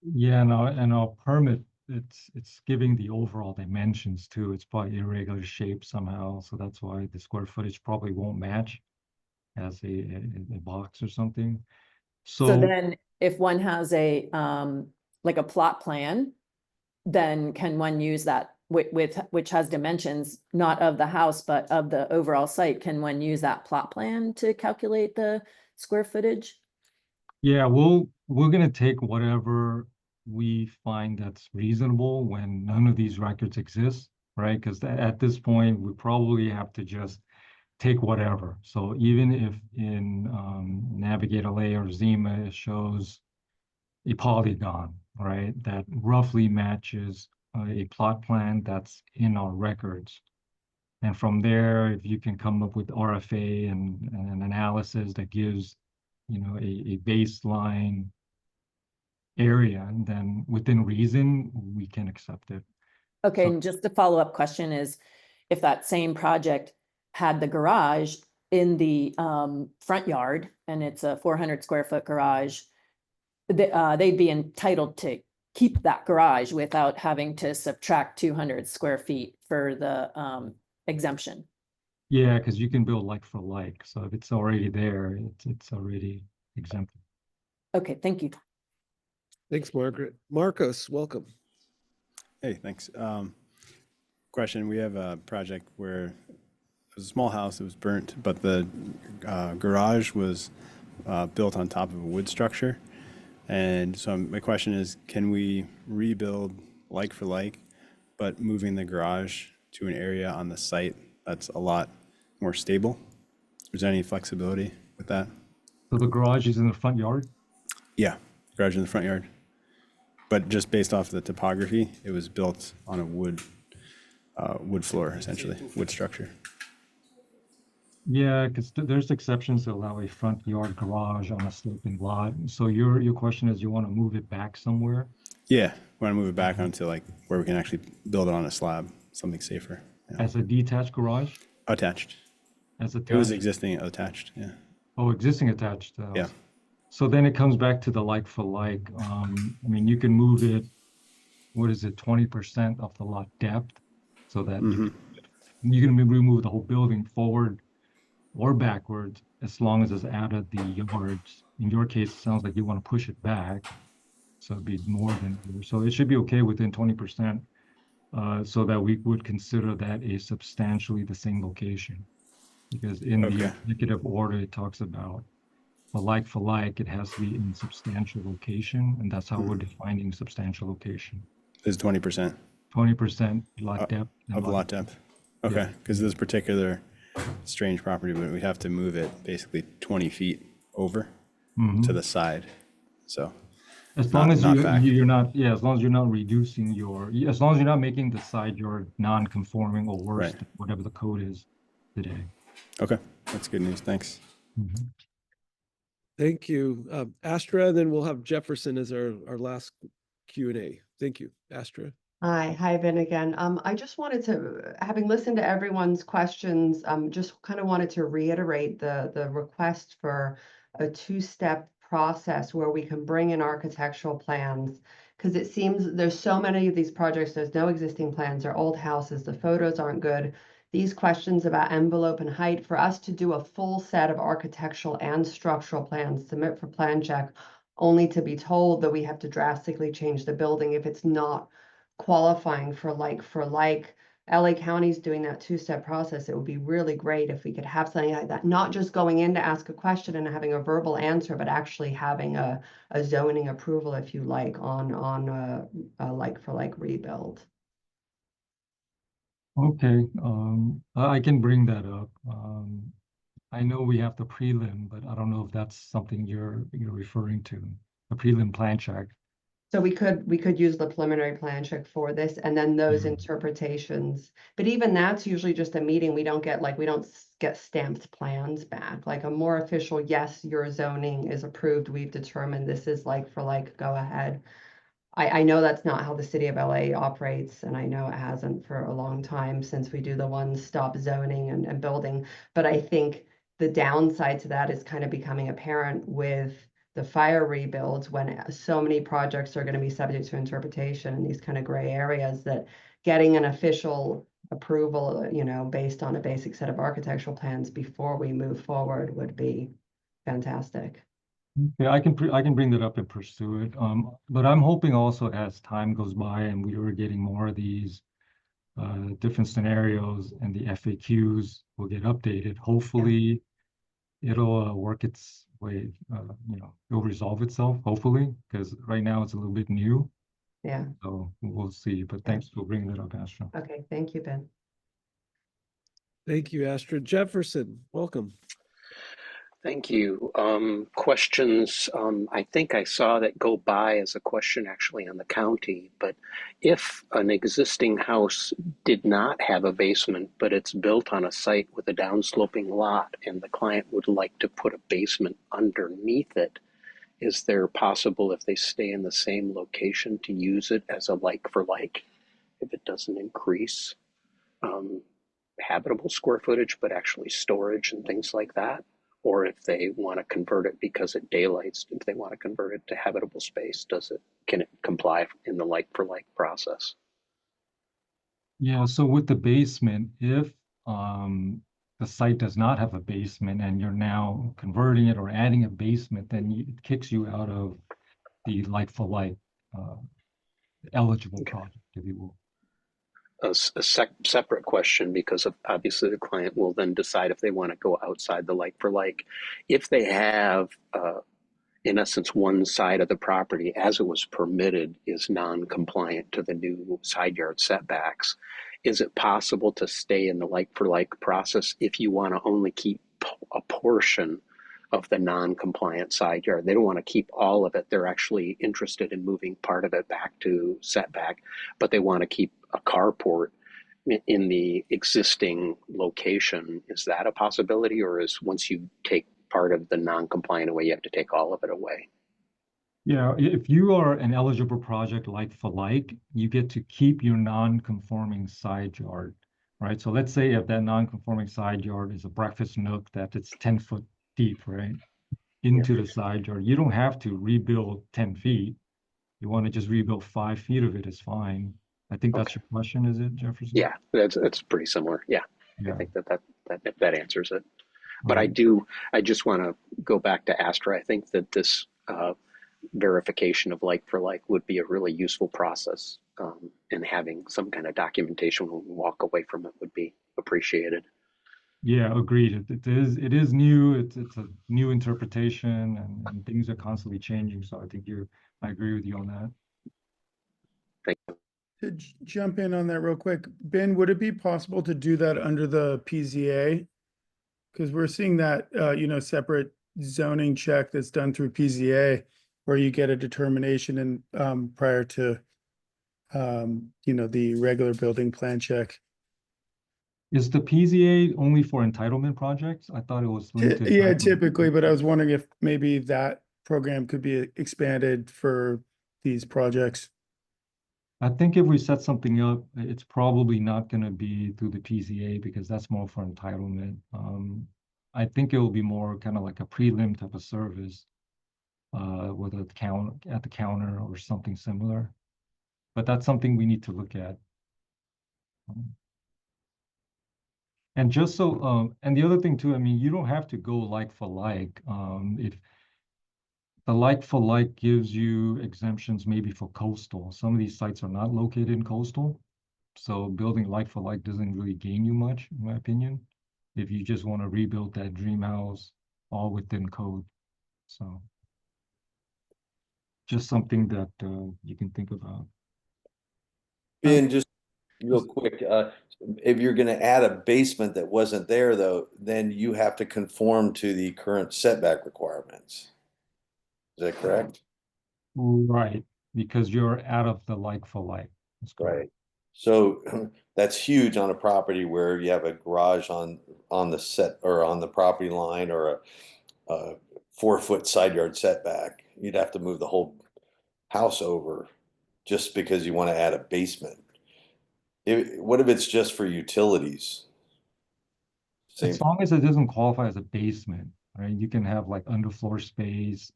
Yeah, and our permit, it's giving the overall dimensions too. It's probably irregular shape somehow, so that's why the square footage probably won't match as a box or something. So then if one has a like a plot plan, then can one use that with which has dimensions, not of the house, but of the overall site? Can one use that plot plan to calculate the square footage? Yeah, we're gonna take whatever we find that's reasonable when none of these records exist, right? Because at this point, we probably have to just take whatever. So even if in Navigate LA or Zima, it shows a polygon, right, that roughly matches a plot plan that's in our records. And from there, if you can come up with RFA and an analysis that gives, you know, a baseline area, and then within reason, we can accept it. Okay, So- and just a follow-up question is, if that same project had the garage in the front yard, and it's a 400 square foot garage, they'd be entitled to keep that garage without having to subtract 200 square feet for the exemption. Yeah, because you can build like for like. So if it's already there, it's already exempted. Okay, thank you. Thanks, Margaret. Marcos, welcome. Hey, thanks. Question, we have a project where it was a small house, it was burnt, but the garage was built on top of a wood structure. And so my question is, can we rebuild like for like, but moving the garage to an area on the site that's a lot more stable? Is there any flexibility with that? So the garage is in the front yard? Yeah, garage in the front yard. But just based off the topography, it was built on a wood floor, essentially, wood structure. Yeah, because there's exceptions that allow a front yard garage on a sloping lot. So your question is, you want to move it back somewhere? Yeah, we want to move it back onto like where we can actually build it on a slab, something safer. Yeah. As a detached garage? Attached. As attached? It was existing attached, yeah. Oh, existing attached. Yeah. So then it comes back to the like for like. I mean, you can move it, what is it, 20% of the lot depth, so that you can remove the whole building forward or backward as long as it's added the yards. In your case, it sounds like you want to push it back, so it'd be more than, so it should be okay within 20%, so that we would consider that a substantially the same location. Because in the executive order, it talks about a like for like, it has to be in substantial location, and that's how we're defining substantial location. Is 20%. 20% lot depth. Of lot depth. Okay, because this particular strange property, but we have to move it basically 20 feet over to the side. So as long as you're not, yeah, as long as you're not reducing your, as long as you're not making the side yard non-conforming or worse, than whatever the code is today. Okay, that's good news. Thanks. Thank you. Astra, then we'll have Jefferson as our last Q&A. Thank you, Astra. Hi, Vin again. I just wanted to, having listened to everyone's questions, just kind of wanted to reiterate the request for a two-step process where we can bring in architectural plans, because it seems there's so many of these projects, there's no existing plans, they're old houses, the photos aren't good. These questions about envelope and height, for us to do a full set of architectural and structural plans, submit for plan check, only to be told that we have to drastically change the building if it's not qualifying for like. LA County's doing that two-step process. It would be really great if we could have something like that, not just going in to ask a question and having a verbal answer, but actually having a zoning approval, if you like, on a like for like rebuild. Okay, I can bring that up. I know we have the prelim, but I don't know if that's something you're referring to, a prelim plan check. So we could use the preliminary plan check for this and then those interpretations. But even that's usually just a meeting. We don't get get stamped plans back. Like a more official, yes, your zoning is approved. We've determined this is like for like, go ahead. I know that's not how the city of LA operates, and I know it hasn't for a long time since we do the one-stop zoning and building. But I think the downside to that is kind of becoming apparent with the fire rebuilds when so many projects are going to be subject to interpretation in these kind of gray areas, that getting an official approval, based on a basic set of architectural plans before we move forward would be fantastic. Yeah, I can bring that up and pursue it. But I'm hoping also as time goes by and we are getting more of these different scenarios and the FAQs will get updated. Hopefully, it'll work its way. It'll resolve itself. Hopefully, because right now it's a little bit new. Yeah. So we'll see. But thanks for bringing that up, Astra. Okay. Thank you, Ben. Thank you, Astra. Jefferson, welcome. Thank you. Questions, I think I saw that go by as a question actually on the county, but if an existing house did not have a basement, but it's built on a site with a downsloping lot and the client would like to put a basement underneath it, is there possible, if they stay in the same location, to use it as a like for like, if it doesn't increase habitable square footage, but actually storage and things like that? Or if they want to convert it because it daylights, if they want to convert it to habitable space, can it comply in the like for like process? Yeah, so with the basement, if the site does not have a basement and you're now converting it or adding a basement, then it kicks you out of the like for like eligible project, if you will. A separate question, because obviously the client will then decide if they want to go outside the like for like. If they have, in essence, one side of the property as it was permitted is non-compliant to the new side yard setbacks, is it possible to stay in the like for like process if you want to only keep a portion of the non-compliant side yard? They don't want to keep all of it. They're actually interested in moving part of it back to setback, but they want to keep a carport in the existing location. Is that a possibility, or is once you take part of the non-compliant away, you have to take all of it away? Yeah, if you are an eligible project like for like, you get to keep your non-conforming side yard, right? So let's say if that non-conforming side yard is a breakfast nook that it's 10 foot deep, right? Into the side yard, you don't have to rebuild 10 feet. You want to just rebuild 5 feet of it is fine. I think that's your question, is it, Jefferson? Yeah, that's pretty similar. Yeah. I think that answers it. But I just want to go back to Astra. I think that this verification of like for like would be a really useful process, and having some kind of documentation when we walk away from it would be appreciated. Yeah, agreed. It is new. It's a new interpretation, and things are constantly changing. So I think I agree with you on that. Thank you. To jump in on that real quick, Ben, would it be possible to do that under the PZA? Because we're seeing that, separate zoning check that's done through PZA, where you get a determination and prior to, the regular building plan check. Is the PZA only for entitlement projects? I thought it was limited. Yeah, typically, but I was wondering if maybe that program could be expanded for these projects. I think if we set something up, it's probably not going to be through the PZA because that's more for entitlement. I think it will be more kind of like a prelim type of service, with a at the counter or something similar. But that's something we need to look at. And just so, and the other thing too, I mean, you don't have to go like for like. If the like for like gives you exemptions maybe for coastal. Some of these sites are not located in coastal. So building like for like doesn't really gain you much, in my opinion, if you just want to rebuild that dream house all within code. So just something that you can think about. Ben, just real quick, if you're going to add a basement that wasn't there, though, then you have to conform to the current setback requirements. Is that correct? Right. because you're out of the like for like. That's correct. Right. So that's huge on a property where you have a garage on the set or on the property line, or a 4-foot side yard setback. You'd have to move the whole house over just because you want to add a basement. What if it's just for utilities? Same. As long as it doesn't qualify as a basement, right? You can have like underfloor space.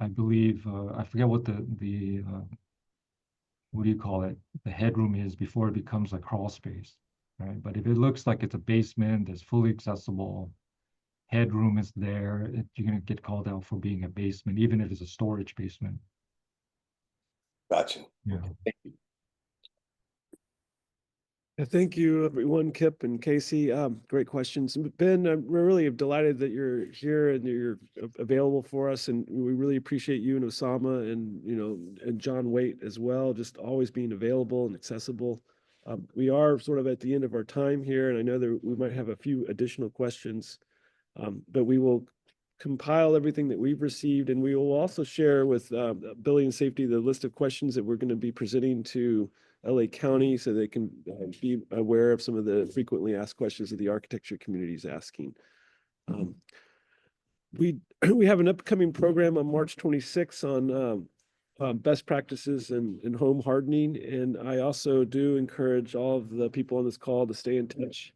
I believe I forget what the what do you call it? The headroom is before it becomes like crawl space, right? But if it looks like it's a basement that's fully accessible, headroom is there, you're gonna get called out for being a basement, even if it's a storage basement. Gotcha. Yeah. Thank you. Thank you, everyone, Kip and Casey. Great questions. Ben, we're really delighted that you're here and you're available for us, and we really appreciate you and Osama and and John Waite as well, just always being available and accessible. We are sort of at the end of our time here, and I know that we might have a few additional questions, but we will compile everything that we've received, and we will also share with Building and Safety the list of questions that we're going to be presenting to LA County so they can be aware of some of the frequently asked questions that the architecture community is asking. We have an upcoming program on March 26th on best practices in home hardening, and I also do encourage all of the people on this call to stay in touch.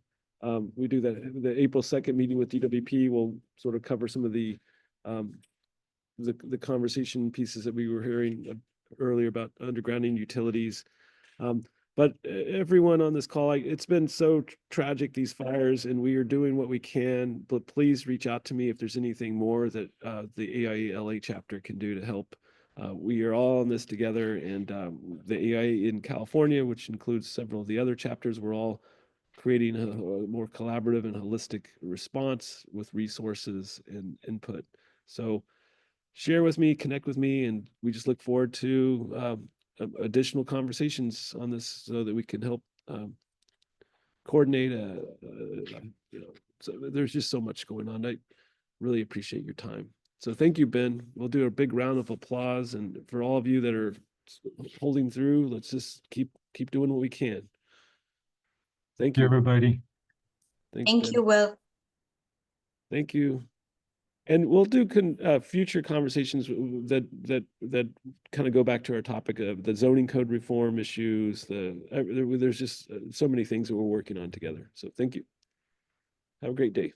We do that. The April 2nd meeting with DWP will sort of cover some of the conversation pieces that we were hearing earlier about undergrounding utilities. But everyone on this call, it's been so tragic, these fires, and we are doing what we can, but please reach out to me if there's anything more that the AIA LA chapter can do to help. We are all in this together, and the AIA in California, which includes several of the other chapters, we're all creating a more collaborative and holistic response with resources and input. So share with me, connect with me, and we just look forward to additional conversations on this so that we can help coordinate so there's just so much going on. I really appreciate your time. So thank you, Ben. We'll do a big round of applause, and for all of you that are holding through, let's just keep doing what we can. Thank you, everybody. Thanks, Thank Ben. you, Will. Thank you. And we'll do future conversations that kind of go back to our topic of the zoning code reform issues. There's just so many things that we're working on together. So thank you. Have a great day.